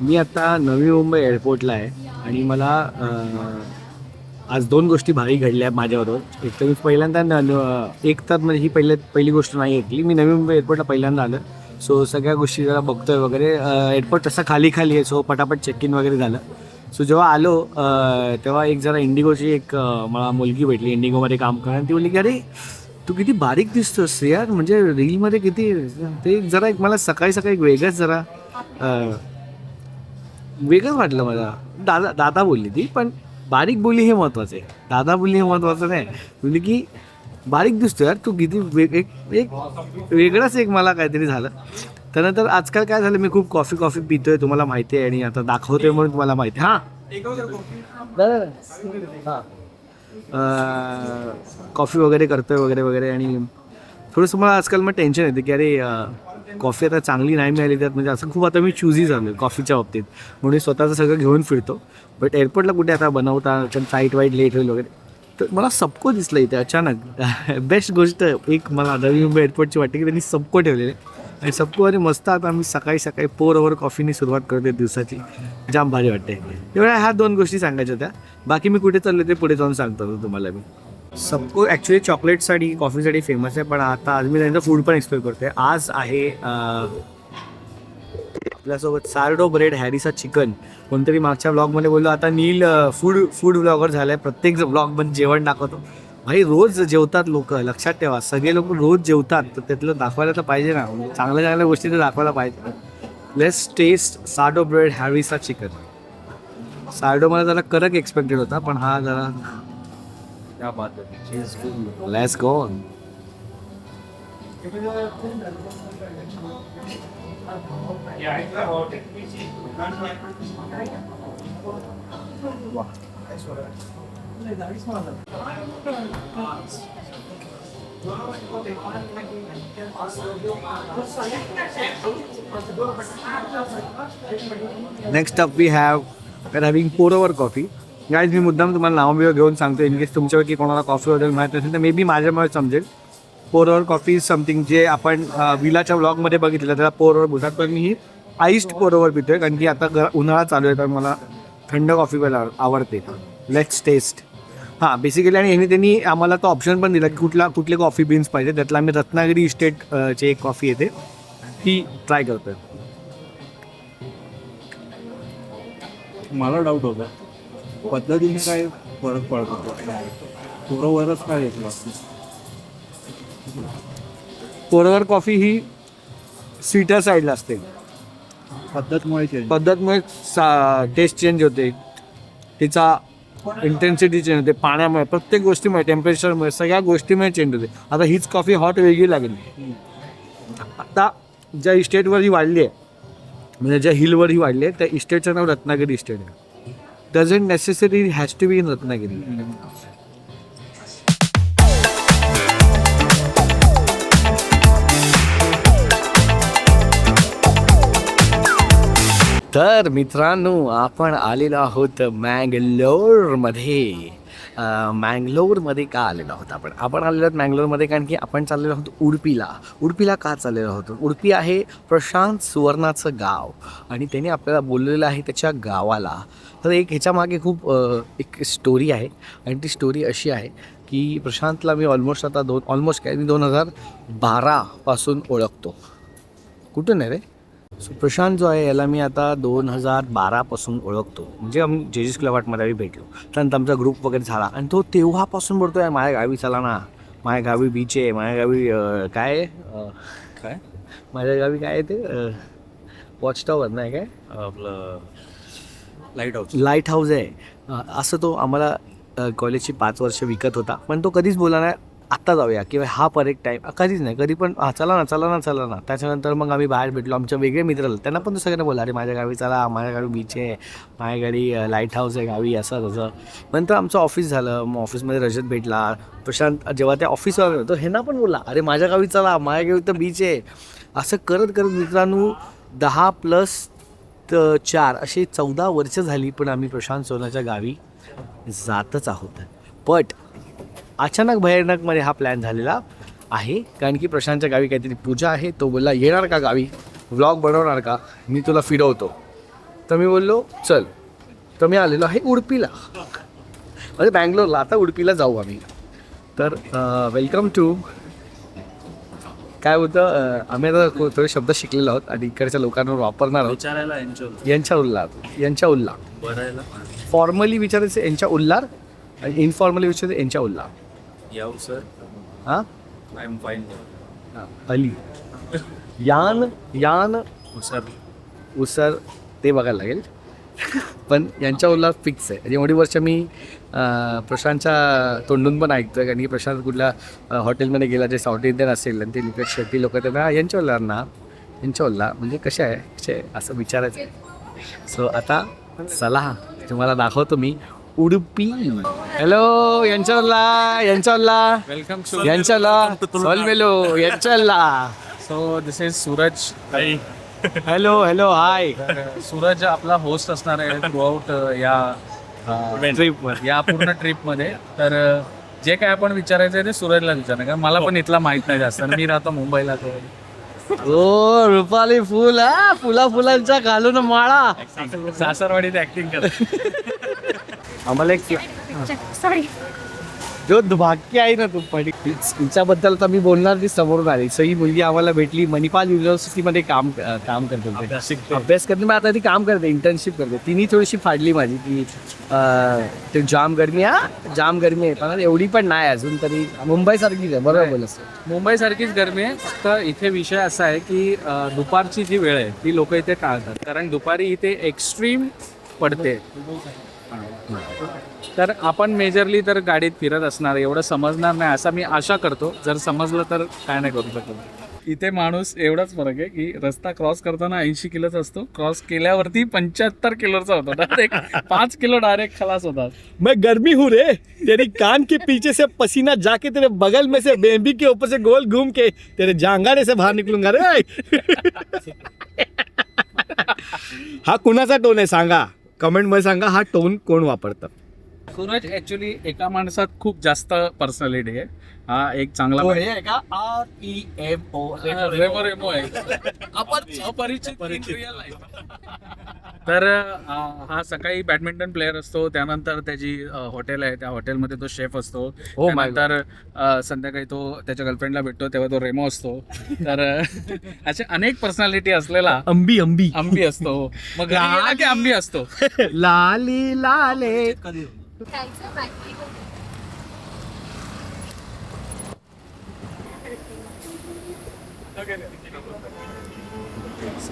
मी आता नवी मुंबई एअरपोर्टला आहे आणि मला आज दोन गोष्टी भारी घडल्या माझ्याबरोबर. एक तर मी पहिल्यांदा एक तर म्हणजे ही पहिली गोष्ट नाही ऐकली. मी नवी मुंबई एअरपोर्टला पहिल्यांदा आलं. सो सगळ्या गोष्टी जरा बघतोय वगैरे. एअरपोर्ट तसा खाली आहे, सो पटापट चेक इन वगैरे झालं. सो जेव्हा आलो तेव्हा एक जरा इंडिगोची एक मला मुलगी भेटली इंडिगोमध्ये काम करणार. ती बोलली की अरे तू किती बारीक दिसतोस यार, म्हणजे रीलमध्ये किती. ते जरा एक मला सकाळी सकाळी एक वेगळंच जरा वेगळं वाटलं मला. दादा बोलली ती, पण बारीक बोली हे महत्त्वाचं आहे. दादा बोलली हे महत्त्वाचं नाही. बोलली की बारीक दिसतो यार तू किती. एक वेगळंच एक मला काहीतरी झालं. त्यानंतर आजकाल काय झालं, मी खूप कॉफी पितोय तुम्हाला माहिती आहे, आणि आता दाखवतोय म्हणून तुम्हाला माहिती आहे. कॉफी वगैरे करतोय वगैरे आणि थोडंसं मला आजकाल मग टेन्शन येते की अरे कॉफी आता चांगली नाही मिळाली त्यात, म्हणजे असं खूप आता मी चूझी झालो आहे कॉफीच्या बाबतीत. म्हणून स्वतःचं सगळं घेऊन फिरतो. बट एअरपोर्टला कुठे आता बनवता, फ्लाईट वाईट लेट होईल वगैरे. तर मला सबको दिसलं इथे अचानक. बेस्ट गोष्ट एक मला नवी मुंबई एअरपोर्टची वाटते की त्यांनी सबको ठेवलेले. आणि सबको अरे मस्त. आता आम्ही सकाळी पोर ओव्हर कॉफीनी सुरुवात करते दिवसाची. जाम भारी वाटते. एवढ्या ह्या दोन गोष्टी सांगायच्या होत्या. बाकी मी कुठे चाललो ते पुढे जाऊन सांगतो तुम्हाला मी. सबको ॲक्च्युली चॉकलेटसाठी कॉफीसाठी फेमस आहे, पण आता आज मी त्यांचं फूड पण एक्सप्लोर करतो आहे. आज आहे आपल्यासोबत सार्डो ब्रेड हॅरिसा चिकन. कोणतरी मागच्या ब्लॉगमध्ये बोललो आता नील फूड ब्लॉगर झाला आहे. प्रत्येक ब्लॉगमध्ये जेवण दाखवतो. भाई रोज जेवतात लोक, लक्षात ठेवा. सगळे लोक रोज जेवतात, तर त्यातलं दाखवायला तर पाहिजे ना. चांगल्या गोष्टी तर दाखवायला पाहिजे. Let's test sourdough bread harissa chicken. Sourdough मला जरा कडक एक्सपेक्टेड होता, पण हा जरा क्या बात है. Let's go. Next up we having pour over coffee. Guys मी मुद्दाम तुम्हाला नाव बिव घेऊन सांगतो, इन केस तुमच्यापैकी कोणाला कॉफी वगैरे माहीत नसेल तर मे बी माझ्यामुळे समजेल. पोर ओव्हर कॉफी इज समथिंग जे आपण विलाच्या ब्लॉगमध्ये बघितलं त्याला पोर ओव्हर बोलतात, पण मी ही आईस्ड पोर ओव्हर पितोय कारण की आता उन्हाळा चालू आहे तर मला थंड कॉफी प्यायला आवडते. Let's taste. हां बेसिकली, आणि ह्याने त्यांनी आम्हाला तो ऑप्शन पण दिला की कुठले कॉफी बीन्स पाहिजे. त्यातला आम्ही रत्नागिरी इस्टेटची एक कॉफी येते ती ट्राय करतोय. मला डाऊट होता पद्धतीने काय फरक पडतो, पोरवरच काय येतो. पोरवर कॉफी ही स्वीटर साईडला असते. पद्धतमुळे टेस्ट चेंज होते, तिचा इंटेन्सिटी चेंज होते, पाण्यामुळे, प्रत्येक गोष्टीमुळे, टेम्परेचरमुळे, सगळ्या गोष्टीमुळे चेंज होते. आता हीच कॉफी हॉट वेगळी लागेल. आता ज्या इस्टेटवर ही वाढली आहे, म्हणजे ज्या हिलवर ही वाढली आहे, त्या इस्टेटचं नाव रत्नागिरी इस्टेट आहे. Doesn't necessary has to be in Ratnagiri. तर मित्रांनो आपण आलेलो आहोत मँगलोरमध्ये. मँगलोरमध्ये का आलेलो आहोत आपण आलेलो आहोत मँगलोरमध्ये कारण की आपण चाललेलो आहोत उडपीला का चाललेलो आहोत. उडपी आहे प्रशांत सुवर्णाचं गाव आणि त्याने आपल्याला बोललेलं आहे त्याच्या गावाला. तर एक ह्याच्यामागे खूप एक स्टोरी आहे आणि ती स्टोरी अशी आहे की प्रशांतला मी ऑलमोस्ट 2012 ओळखतो. कुठून आहे रे. सो प्रशांत जो आहे याला मी आता 2012 ओळखतो. म्हणजे आम्ही जेजीस क्लबाटमध्ये आम्ही भेटलो, त्यानंतर आमचा ग्रुप वगैरे झाला आणि तो तेव्हापासून बोलतो आहे माझ्या गावी चला ना, माझ्या गावी बीच आहे, माझ्या गावी काय माझ्या गावी काय आहे ते वॉच टॉवर नाही काय आपलं लाईट हाऊस आहे. असं तो आम्हाला कॉलेजची 5 वर्ष विकत होता, पण तो कधीच बोला नाही आत्ता जाऊया किंवा हा पर एक टाईम, कधीच नाही. कधी पण चला ना. त्याच्यानंतर मग आम्ही बाहेर भेटलो, आमच्या वेगळे मित्र आले, त्यांना पण तो सगळ्यांना बोला अरे माझ्या गावी चला, माझ्या गावी बीच आहे, माझ्या गाडी लाईट हाऊस आहे गावी, असं तसं. नंतर आमचं ऑफिस झालं, मग ऑफिसमध्ये रजत भेटला. प्रशांत जेव्हा त्या ऑफिसवर होतो ह्यांना पण बोलला अरे माझ्या गावी चला, माझ्या गावी तर बीच आहे. असं करत मित्रांनो 10+4 असे 14 वर्ष झाली, पण आम्ही प्रशांत सोनाच्या गावी जातच आहोत. बट अचानक भयानकमध्ये हा प्लॅन झालेला आहे कारण की प्रशांतच्या गावी काहीतरी पूजा आहे. तो बोलला येणार का गावी, व्लॉग बनवणार का, मी तुला फिरवतो. तर मी बोललो चल. तर मी आलेलो आहे उडपीला, म्हणजे बँगलोरला. आता उडपीला जाऊ आम्ही. तर वेलकम टू काय होतं, आम्ही आता थोडे शब्द शिकलेलो आहोत आणि इकडच्या लोकांवर वापरणार आहोत. विचारायला यांच्या उल्हार बरायला फॉर्मली विचारायचं यांच्या उल्हार आणि इनफॉर्मली विचारायचं यांच्या उल्हार. याव सर हां आय एम फाईन अली यान सर उसर ते बघायला लागेल. पण यांच्या उल्हार फिक्स आहे. आणि एवढी वर्ष मी प्रशांतच्या तोंडून पण ऐकतोय, कारण की प्रशांत कुठल्या हॉटेलमध्ये गेला जे साऊथ इंडियन असेल आणि ते लिकट शेट्टी लोक ते यांच्या उल्हार ना, यांच्या उल्हार म्हणजे कसे आहे असं विचारायचं. सो आता चला तुम्हाला दाखवतो मी उडुपी. हॅलो यांच्या उल्हार वेलकम यांच्या उल्हार यांच्या उल्हार. So this is Suraj. Hello hi. Suraj आपला होस्ट असणार आहे थ्रूआउट या ट्रिपवर. या पूर्ण ट्रिपमध्ये. तर जे काय आपण विचारायचं आहे ते सूरजला विचारणार, कारण मला पण इथला माहित नाही जास्त. मी राहतो मुंबईला. ओ रुपाली फुल हा, फुलांचा घालून माळा. सासरवाडीत ऍक्टिंग करत. आम्हाला एक सॉरी. जो दुभाग्य आहे ना तू तिच्याबद्दल तर मी बोलणार, ती समोरून आली. सो ही मुलगी आम्हाला भेटली, मणिपाल युनिव्हर्सिटीमध्ये काम करते अभ्यास करते. मग आता ती काम करते, इंटर्नशिप करते. तिने थोडीशी फाडली माझी की ते जाम गरमी आहे, पण एवढी पण नाही अजून तरी. मुंबईसारखीच आहे, बरोबर बोलस. मुंबईसारखीच गरमी आहे. फक्त इथे विषय असा आहे की दुपारची जी वेळ आहे ती लोक इथे टाळतात, कारण दुपारी इथे एक्स्ट्रीम पडते. तर आपण मेजरली तर गाडीत फिरत असणार, एवढं समजणार नाही असं मी आशा करतो. जर समजलं तर काय नाही करू शकत. इथे माणूस एवढाच फरक आहे की रस्ता क्रॉस करताना 80 किलोचा असतो, क्रॉस केल्यावरती 75 किलोचा होतो. डायरेक्ट 5 किलो डायरेक्ट खलास होतात. मैं गर्मी हूँ रे, तेरी कान के पीछे से पसीना जाके तेरे बगल में से बेबी के ऊपर से गोल घूम के तेरे जांगाने से बाहर निकलूंगा रे. हा कुणाचा टोन आहे सांगा, कमेंट मध्ये सांगा. हा टोन कोण वापरतं? सूरज ऍक्च्युली एका माणसात खूप जास्त पर्सनॅलिटी आहे. हा एक चांगला रेमो आहे. अपरिचित in real life. तर हा सकाळी बॅडमिंटन प्लेअर असतो, त्यानंतर त्याची हॉटेल आहे, त्या हॉटेलमध्ये तो शेफ असतो. त्यानंतर संध्याकाळी तो त्याच्या गर्लफ्रेंडला भेटतो, तेव्हा तो रेमो असतो. तर असे अनेक पर्सनॅलिटी असलेला आंबी असतो. मग घरी गेला की आंबी असतो. लाली लाले.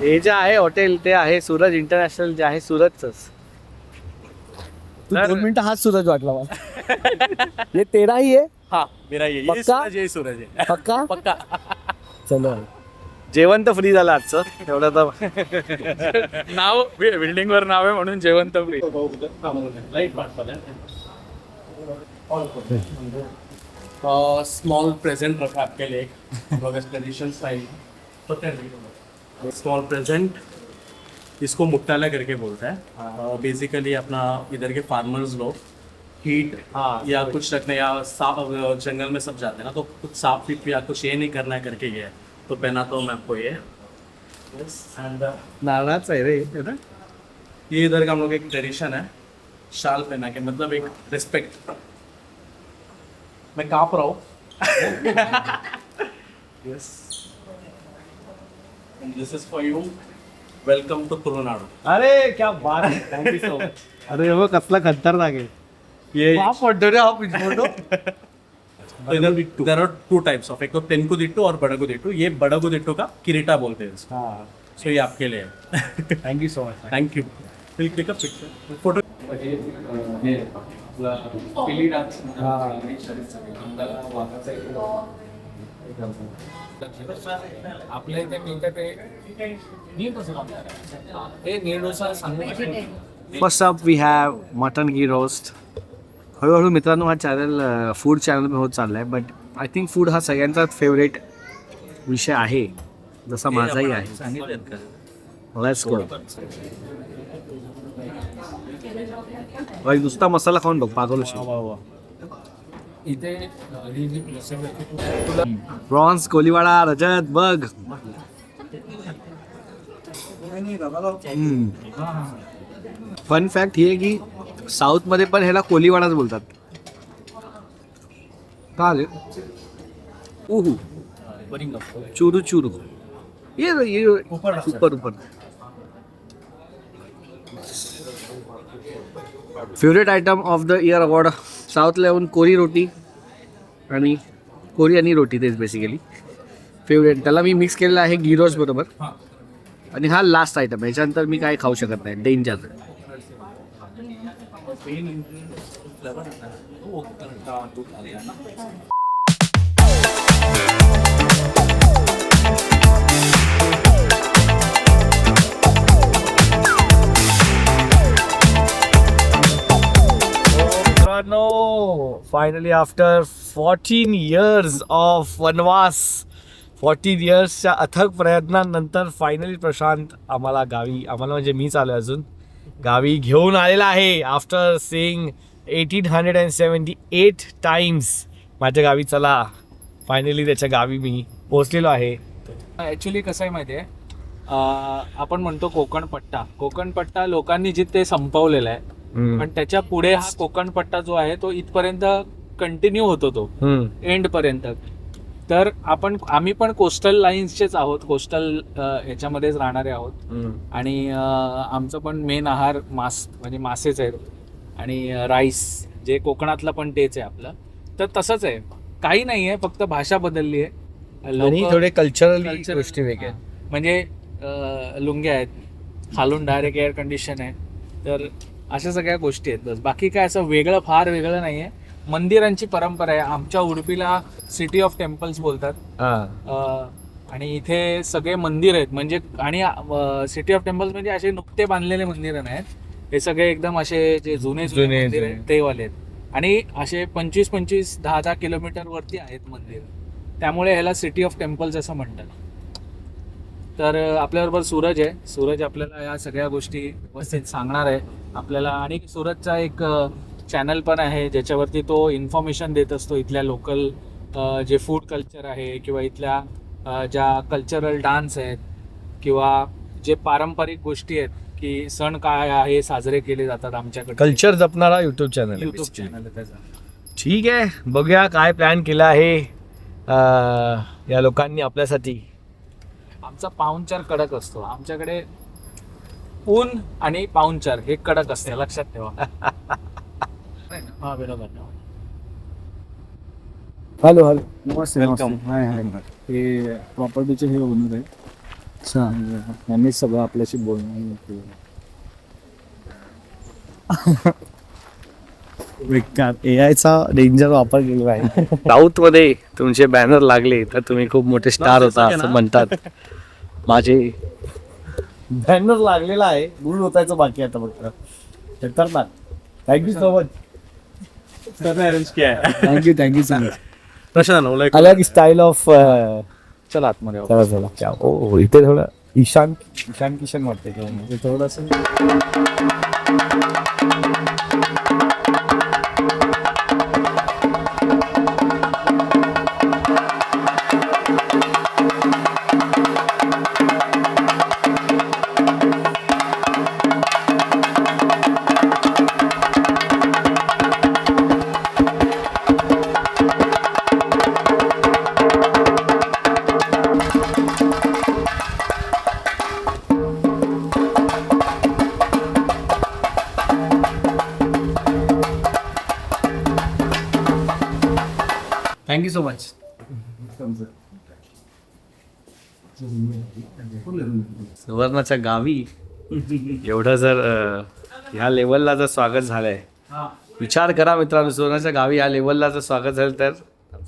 हे जे आहे हॉटेल ते आहे सूरज इंटरनॅशनल, जे आहे सूरजच. 2 मिनिटं हाच सूरज वाटला मला. ये तेरा ही है? हा मेरा ये पक्का? सूरज आहे. पक्का पक्का. चलो. जेवण तर फ्री झालं आजचं, तेवढं तर. नाव बिल्डिंग वर नाव आहे म्हणून जेवण तर फ्री. स्मॉल प्रेजेंट रखा आपके लिए, ट्रेडिशन स्टाइल. स्मॉल प्रेजेंट, इसको मुक्ताला करके बोलते हैं. बेसिकली अपना इधर के फार्मर्स लोग हीट या कुछ रखने या जंगल में सब जाते हैं ना, तो कुछ साफ फिट या कुछ ये नहीं करना है करके ये है. तो पहना तो मैं आपको ये. एंड नारळाच आहे रे है ना? ये इधर का हम लोग एक ट्रेडिशन है, शाल पहना के, मतलब एक रिस्पेक्ट. मैं काँप रहा हूँ. Yes. This is for you. Welcome to Tulunadu. अरे क्या बात है, थँक्यू सो मच. अरे हो कसला खतरनाक आहे. ये फोटो रे हा फोटो. तो इधर देर आर 2 टाइप्स ऑफ, एक तो तेनकुदिट्टू और बड़गुदिट्टू. ये बड़गुदिट्टू का किरीटा बोलते हैं इसको. सो ये आपके लिए है. Thank you so much. Thank you. Will take a picture photo. आपल्या इथे मिळतं ते नीट हे नीडनुसार सांगू. First up we have mutton ghee roast. हळूहळू मित्रांनो हा चॅनल फूड चॅनल होत चालला आहे, बट आय थिंक फूड हा सगळ्यांचाच फेवरेट विषय आहे, जसा माझाही आहे. Let's go. नुसता मसाला खाऊन बघ पागल होशील. इथे ही जी प्रोसेस आहे प्रॉन्स कोलीवाडा रजत बघ. फन फॅक्ट ही आहे की साऊथमध्ये पण ह्याला कोलीवाडाच बोलतात. का रे? उहू चुरू चुरू ये ऊपर ऊपर. Favourite item of the year award साऊथला येऊन कोरी रोटी आणि रोटी तेच बेसिकली फेवरेट. त्याला मी मिक्स केलेलं आहे गिरोज बरोबर. आणि हा लास्ट आयटम. ह्याच्यानंतर मी काय खाऊ शकत नाही. Danger. Finally after 14 years of वनवास, 14 yearsच्या अथक प्रयत्नांनंतर फायनली प्रशांत आम्हाला म्हणजे मी चालू अजून गावी घेऊन आलेला आहे. आफ्टर सीइंग 1878 टाइम्स माझ्या गावी. चला फायनली त्याच्या गावी मी पोहोचलेलो आहे. ॲक्च्युली कसं आहे माहिती आहे, आपण म्हणतो कोकणपट्टा लोकांनी जिथे संपवलेला आहे, पण त्याच्या पुढे हा कोकणपट्टा जो आहे तो इथपर्यंत कंटिन्यू होतो, तो एंड पर्यंत. तर आम्ही पण कोस्टल लाईन्सचेच आहोत, कोस्टल ह्याच्यामध्येच राहणारे आहोत. आणि आमचं पण मेन आहार म्हणजे मासेच आहेत आणि राईस, जे कोकणातलं पण तेच आहे आपलं. तर तसंच आहे, काही नाही आहे, फक्त भाषा बदलली आहे. आणि थोडे कल्चरल गोष्टी वेगळ्या. म्हणजे लुंग्या आहेत, खालून डायरेक्ट एअर कंडिशन आहे. तर अशा सगळ्या गोष्टी आहेत. बस बाकी काय असं फार वेगळं नाही आहे. मंदिरांची परंपरा आहे. आमच्या उडुपीला सिटी ऑफ टेम्पल्स बोलतात. आणि इथे सगळे मंदिर आहेत. म्हणजे आणि सिटी ऑफ टेम्पल्स म्हणजे असे नुकते बांधलेले मंदिर नाहीत, हे सगळे एकदम असे जे जुने मंदिर आहेत ते वाले आहेत. आणि असे 25-25, 10-10 किलोमीटर वरती आहेत मंदिर, त्यामुळे ह्याला सिटी ऑफ टेम्पल्स असं म्हणतात. तर आपल्याबरोबर सूरज आहे. सूरज आपल्याला या सगळ्या गोष्टी व्यवस्थित सांगणार आहे आपल्याला. आणि सूरजचा एक चॅनल पण आहे ज्याच्यावरती तो इन्फॉर्मेशन देत असतो इथल्या लोकल जे फूड कल्चर आहे, किंवा इथल्या ज्या कल्चरल डान्स आहेत, किंवा जे पारंपरिक गोष्टी आहेत की सण काय आहे साजरे केले जातात आमच्याकडे. कल्चर जपणारा युट्यूब चॅनल आहे त्याचा. ठीक आहे, बघूया काय प्लॅन केला आहे या लोकांनी आपल्यासाठी. आमचा पाहुणचार कडक असतो. आमच्याकडे ऊन आणि पाहुणचार हे कडक असते, लक्षात ठेवा. हा बरोबर. हॅलो नमस्ते. हे प्रॉपर्टीचे हे ओनर आहे. अच्छा, यांनी सगळं आपल्याशी बोलणं. एआयचा डेंजर वापर केलेला आहे. साऊथ मध्ये तुमचे बॅनर लागले तर तुम्ही खूप मोठे स्टार होता असं म्हणतात. माझे बॅनर लागलेला आहे, दूर होतायचं बाकी आता फक्त. खतरनाक. Thank you so much. अरेंज किया है. Thank you so much. प्रशांत अलग स्टाईल ऑफ. चला आतमध्ये. चला क्या ओ इथे थोडं ईशान किशन वाटते म्हणजे थोडंसं. Thank you so much. सुवर्णाच्या गावी एवढं जर ह्या लेवलला जर स्वागत झालंय, विचार करा मित्रांनो, सुवर्णाच्या गावी ह्या लेवलला जर स्वागत झालं तर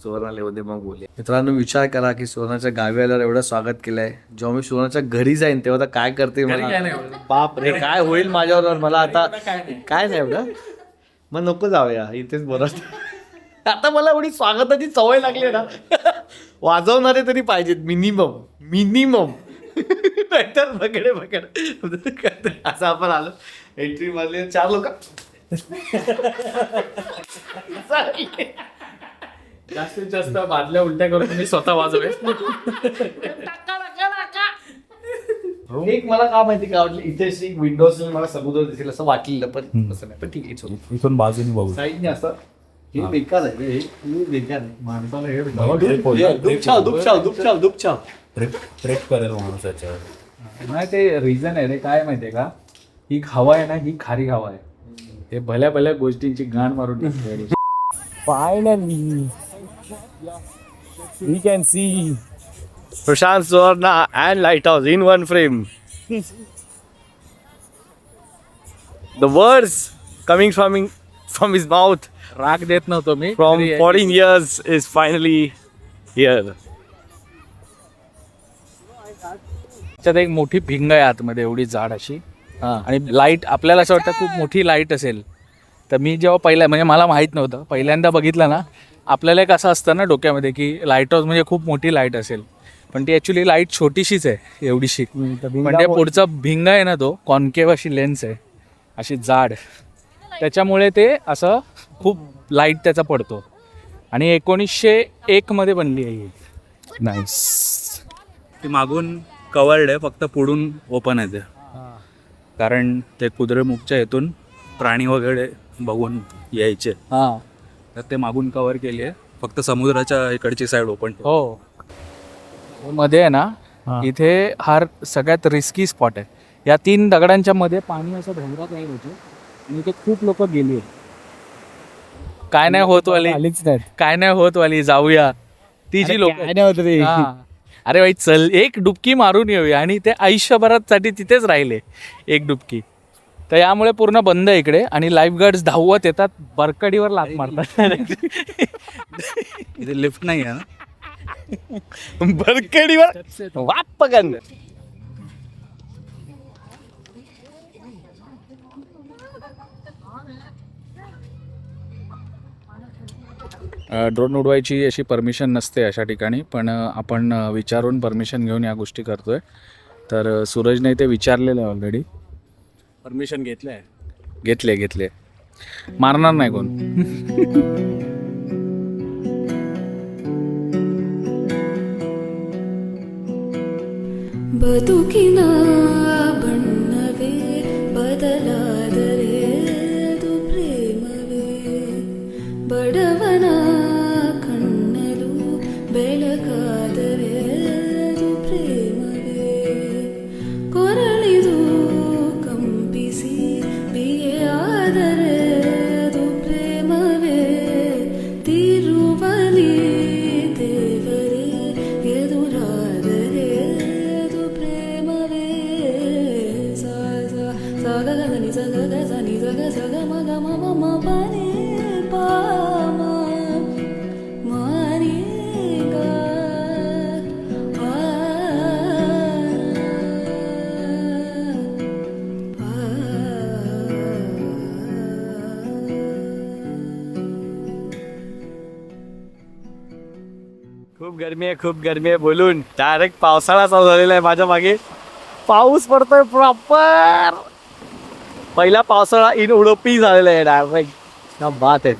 सुवर्णाला येऊ दे मग बोलूया. मित्रांनो विचार करा की सुवर्णाच्या गावी आल्यावर एवढं स्वागत केलंय. जेव्हा मी सुवर्णाच्या घरी जाईन तेव्हा तर काय करते मला, बाप रे काय होईल माझ्याबरोबर. मला आता काय नाही एवढं, मग नको जाऊया इथेच बोलत. आता मला एवढी स्वागताची सवय लागली ना, वाजवणारे तरी पाहिजेत मिनिमम. नाहीतर बघडे असं आपण आलो एंट्री मारली 4 लोक. जास्तीत जास्त बादल्या उलट्या करून तुम्ही स्वतः वाजवे. एक मला का माहिती का वाटलं इथे विंडोज मला समुद्र दिसेल असं वाटलेलं पण तसं नाही पण ठीक आहे इथून बाजूने बघू. साईडने असं हे बेकार आहे रे, हे बेकार आहे माणसाला हे दुपछाव ट्रेक करेल माणूस याच्यावर. नाही ते रिझन आहे रे, काय माहितीये का, ही हवा आहे ना, ही खारी हवा आहे. हे भल्या भल्या गोष्टींची गाण मारून finally we can see Prashant Suvarna and lighthouse in one frame. The words coming from his mouth राग देत नव्हतो मी. फ्रॉम तरी 14 years is finally here. त्याच्यात एक मोठी भिंग आहे आतमध्ये, एवढी जाड अशी, आणि लाईट आपल्याला असं वाटतं खूप मोठी लाईट असेल. तर मी जेव्हा पहिल्या म्हणजे मला माहीत नव्हतं, पहिल्यांदा बघितलं ना, आपल्याला एक असं असतं ना डोक्यामध्ये की लाईट हाऊस म्हणजे खूप मोठी लाईट असेल, पण ती ॲक्च्युली लाईट छोटीशीच आहे, एवढीशी. पण ते पुढचा भिंग आहे ना, तो कॉन्केव्ह अशी लेन्स आहे, अशी जाड, त्याच्यामुळे ते असं खूप लाईट त्याचा पडतो. आणि 1901 मध्ये बनली आहे ही. नाईस. ती मागून कवर्ड आहे, फक्त पुढून ओपन आहे ते, कारण ते कुद्रेमुखच्या इथून प्राणी वगैरे बघून यायचे, तर ते मागून कव्हर केली आहे, फक्त समुद्राच्या इकडची साईड ओपन. हो, मध्ये आहे ना, इथे हा सगळ्यात रिस्की स्पॉट आहे. या 3 दगडांच्या मध्ये पाणी असं ढोंगरात येत होतं आणि इथे खूप लोक गेली. काय नाही होत वाली, आलीच नाहीत. काय नाही होत वाली, जाऊया. ती जी लोक, काय नाही होत रे. अरे भाई चल एक डुबकी मारून येऊया, आणि ते आयुष्यभरासाठी तिथेच राहिले एक डुबकी. तर यामुळे पूर्ण बंद आहे इकडे, आणि लाईफ गार्ड्स धावत येतात, बरकडीवर लाथ मारतात. इथे लिफ्ट नाही आहे ना, बरकडीवर वाप पगन. ड्रोन उडवायची अशी परमिशन नसते अशा ठिकाणी, पण आपण विचारून परमिशन घेऊन या गोष्टी करतोय. तर सूरजने ते विचारलेलं आहे ऑलरेडी, परमिशन घेतलंय. घेतले मारणार नाही कोण. ಬದುಕಿನ ಬಣ್ಣವೇ ಬದಲಾದರೆ ಅದು ಪ್ರೇಮವೇ ಬಡವನ ಕಣ್ಣಲು ಬೆಳಕಾದರೆ ಅದು ಪ್ರೇಮವೇ ಕೊರಳಿದು ಕಂಪಿಸಿ ಬಿಗೆಯಾದರೆ ಅದು ಪ್ರೇಮವೇ ತಿರುವಲಿ ದೇವರೇ ಎದುರಾದರೆ ಅದು ಪ್ರೇಮವೇ ಸಗ ನಿ ಸಗ ಗ ನಿ ಸಗ ಸಗ ಮಗ ಮಮ ಮ ಪನಿ ಪಾಮ ಮಾನಿ ಗ खूप गरमी आहे बोलून डायरेक्ट पावसाळा चालू झालेला आहे. माझ्या मागे पाऊस पडतोय प्रॉपर. पहिला पावसाळा इन उडपी झालेला आहे डायरेक्ट. क्या बात आहे.